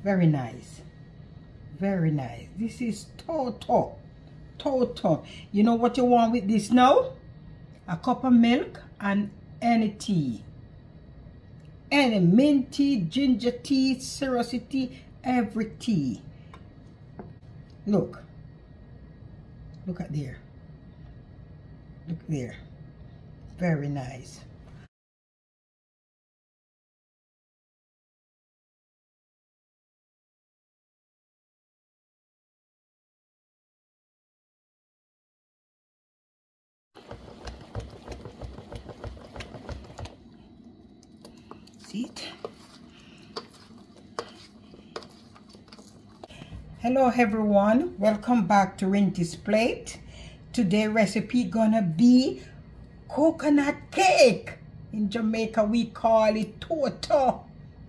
Very nice. Very nice. This is Toto. Toto. You know what you want with this now? A cup of milk and any tea. Any mint tea, ginger tea, cirrhosis tea, every tea. Look. Look at there. Look there. Very nice. See it? Hello everyone, welcome back to Rinty's Plate. Today recipe gonna be coconut cake. In Jamaica we call it Toto.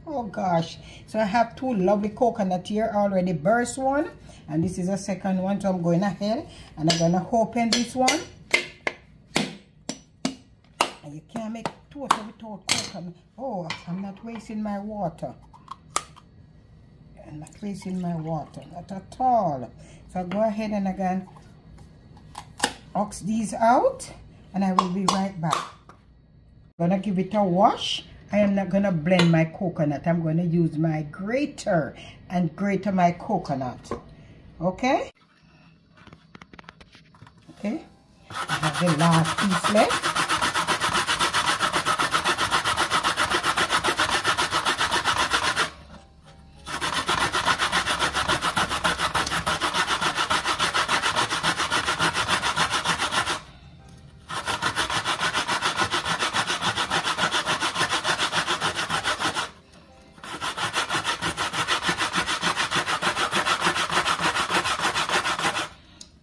Oh gosh. So I have two lovely coconut here, already burst one, and this is a second one. So I'm going ahead and I'm gonna open this one. And you can't make Toto without coconut. Oh, I'm not wasting my water. I'm not wasting my water, not at all. So I'll go ahead and again ox these out, and I will be right back. I'm gonna give it a wash. I am not gonna blend my coconut. I'm gonna use my grater and grate my coconut. Okay? Okay. I have the last piece left.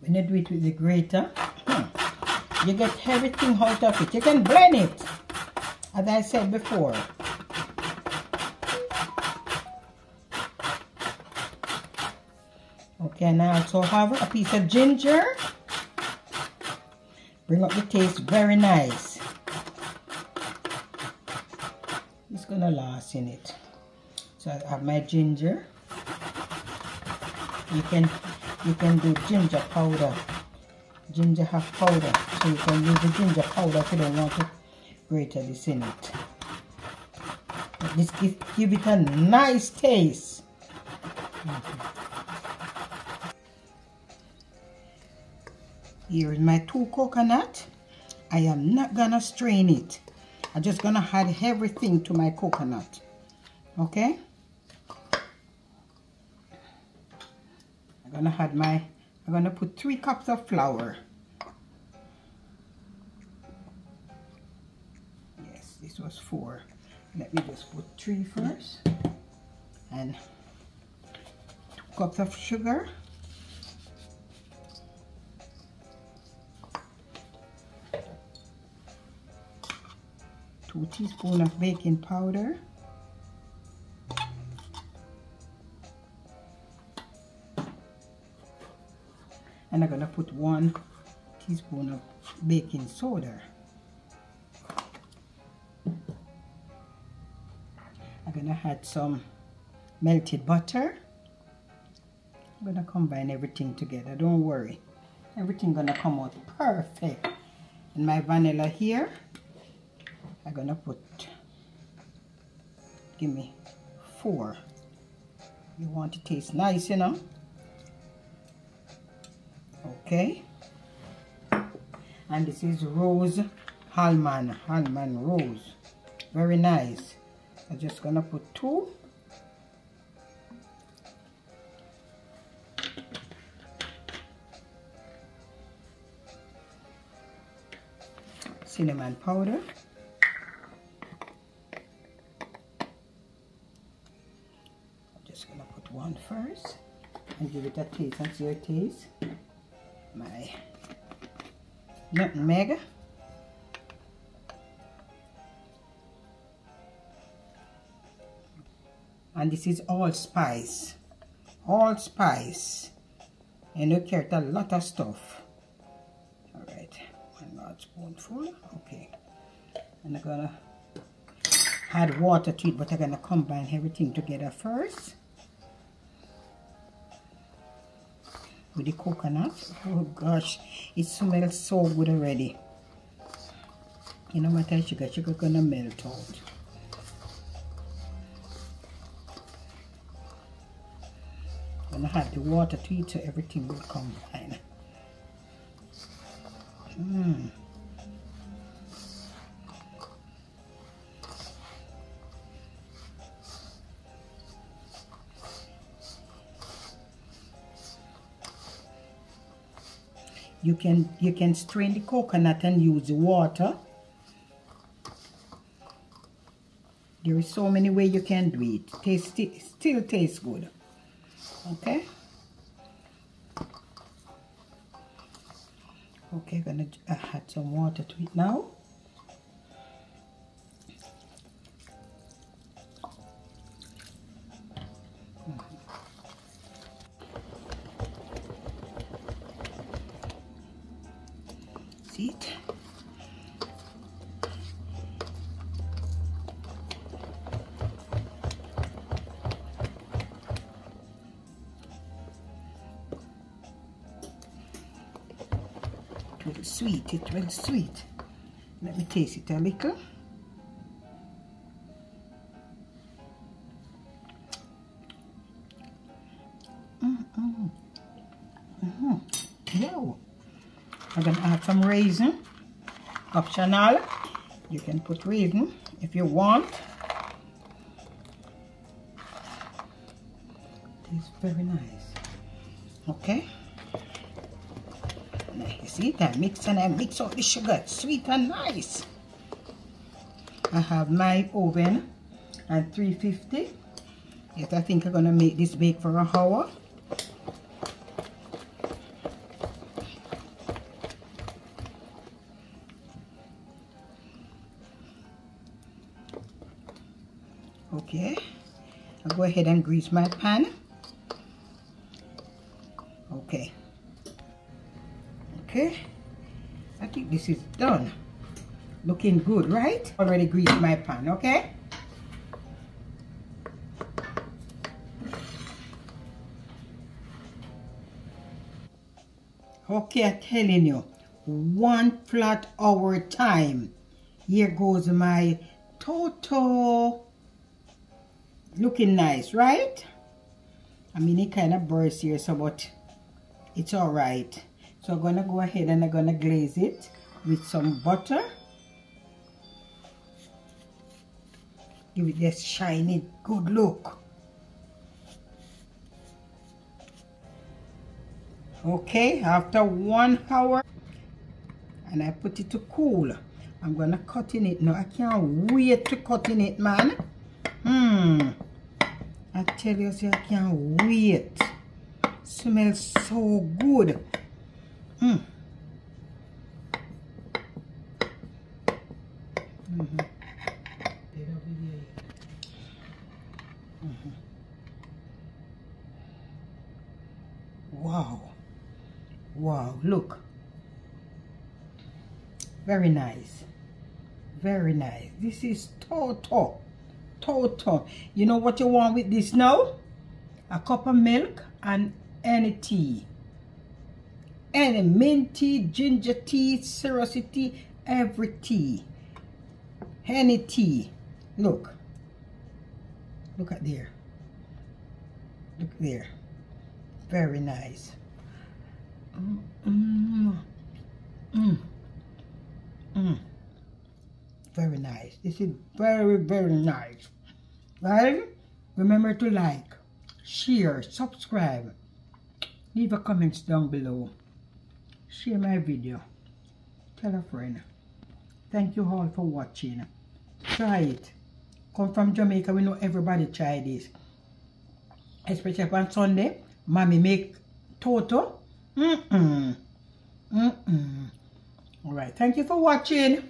When you do it with the grater, you get everything out of it. You can blend it, as I said before. Okay, and I also have a piece of ginger. Bring up the taste, very nice. It's gonna last in it. So I have my ginger. You can do ginger powder, ginger half powder, so you can use the ginger powder if you don't want to grate this in it. But this give it a nice taste. Here is my two coconut. I am not gonna strain it. I'm just gonna add everything to my coconut. Okay? I'm gonna put 3 cups of flour. Yes, this was 4. Let me just put 3 first. And 2 cups of sugar. 2 teaspoons of baking powder. And I'm gonna put 1 teaspoon of baking soda. I'm gonna add some melted butter. I'm gonna combine everything together, don't worry. Everything gonna come out perfect. And my vanilla here, I'm gonna put, give me 4. You want to taste nice, you know? Okay, and this is rose almond rose, very nice. I'm just gonna put 2. Cinnamon powder. I'm just gonna put 1 first and give it a taste and see your taste. My nutmeg, and this is allspice, and you carry a lot of stuff. All right, 1 large spoonful. Okay, and I'm gonna add water to it, but I'm gonna combine everything together first. with the coconut. Oh gosh, it smells so good already. You know what, sugar gonna melt out. Gonna add the water to it so everything will combine. You can strain the coconut and use the water. There is so many ways you can do it. Still tastes good. Okay. Okay, gonna add some water to it now. See it? It will sweet. Let me taste it a little. Wow. I'm gonna add some raisin. Optional. You can put raisin if you want. It's very nice. Okay. You see, I mix out the sugar. It's sweet and nice. I have my oven at 350. Yes, I think I'm gonna make this bake for an hour. Okay, I'll go ahead and grease my pan. Okay. Okay, I think this is done. Looking good, right? Already greased my pan, okay? Okay, I'm telling you, 1 flat hour time. Here goes my Toto. Looking nice, right? I mean, it kind of bursts here, so but it's all right. So I'm gonna go ahead and I'm gonna glaze it with some butter. Give it this shiny, good look. Okay, after 1 hour, and I put it to cool. I'm gonna cut in it now. I can't wait to cut in it, man. I tell you, I can't wait. Smells so good. Wow. Wow, look. Very nice. Very nice. This is Toto. Toto. You know what you want with this now? A cup of milk and any tea. Any mint tea, ginger tea, cirrus tea, every tea. Any tea. Look. Look at there. Look there. Very nice. Very nice. This is very, very nice. Right? Remember to like, share, subscribe. Leave a comments down below. Share my video. Tell a friend. Thank you all for watching. Try it. Come from Jamaica, we know everybody try this. Especially on Sunday, mommy make Toto. Alright, thank you for watching.